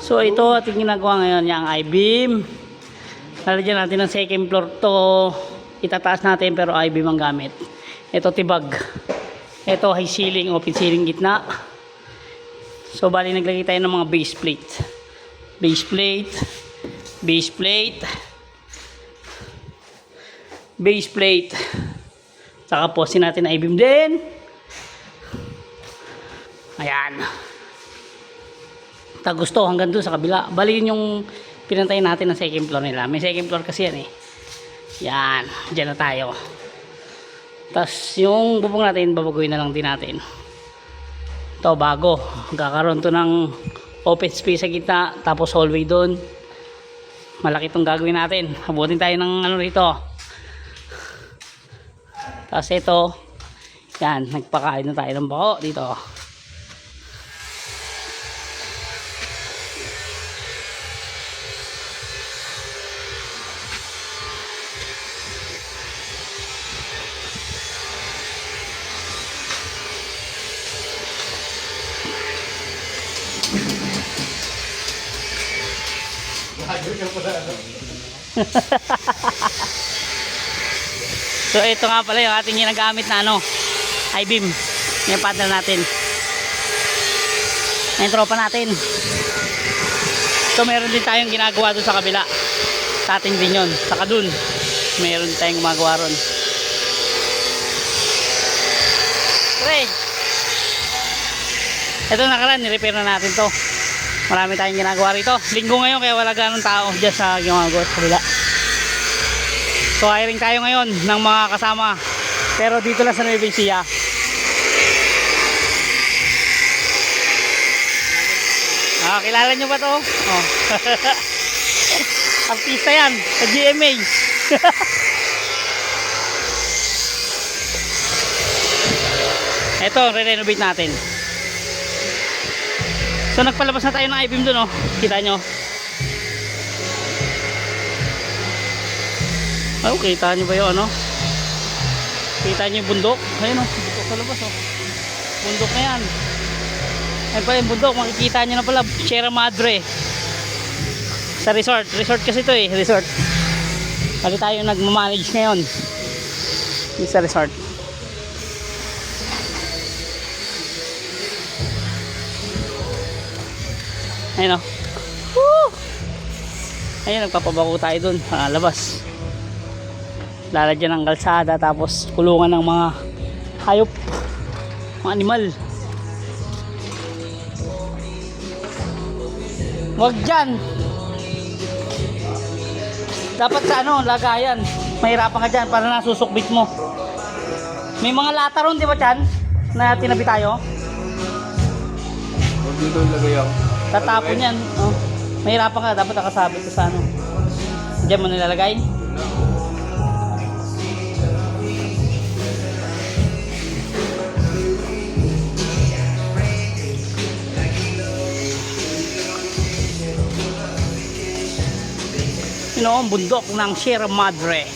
So ito ating ginagawa ngayon, yung I-beam. Lalagyan natin ng second floor to. Itataas natin pero I-beam ang gamit. Ito tibag. Ito high ceiling, open ceiling gitna. So bali naglagay tayo ng mga base plate. Base plate. Base plate. Base plate. Saka posin natin na I-beam din. Ayan. Gusto hanggang doon sa kabila. Bali yun yung pinantayin natin ng second floor nila. May second floor kasi yan eh. Yan. Diyan na tayo. Tapos yung bubong natin, babaguhin na lang din natin. Ito bago. Kakaroon to ng open space sa gitna. Tapos hallway doon. Malaki itong gagawin natin. Abutin tayo ng ano rito. Tapos ito. Yan. Nagpakain na tayo ng bako dito. So ito nga pala yung ating ginagamit na ano, I-beam. Yung partner natin. Yung tropa natin. So meron din tayong ginagawa doon sa kabila. Sa atin din yun. Saka doon. Meron din tayong gumagawa ron. Pre! Ito nakaraan, nirepair na natin to. Marami tayong ginagawa rito. Linggo ngayon kaya wala ganong tao dyan sa ginagawa sa kabila. So hiring tayo ngayon ng mga kasama. Pero dito lang sa Nueva Ecija. Kilala nyo ba to? Oh. Artista yan sa GMA. Ito, re-renovate natin. So nagpalabas na tayo ng I-beam dun, oh. Kita nyo. Oh, kita nyo ba yun, ano? Kita nyo yung bundok? Ayun, oh. Bundok sa labas, oh. Bundok na yan. Ayun pa yung bundok. Makikita nyo na pala. Sierra Madre. Sa resort. Resort kasi ito, eh. Resort. Lagi tayo nagmamanage ngayon. Yung sa resort. Ayun, oh. Woo! Ayun, nagpapabako tayo dun sa labas. Lalagyan ng kalsada, tapos kulungan ng mga hayop, mga animal. Wag dyan. Dapat sa ano, lagayan. Mahirapan ka dyan para nasusukbit mo. May mga lata ron, di ba dyan? Na tinabi tayo. Huwag dito lagay ako. Tatapon yan. Oh. Mahirapan ka, dapat nakasabit ka sa ano. Diyan mo nilalagay. Yun o, ang bundok ng Sierra Madre.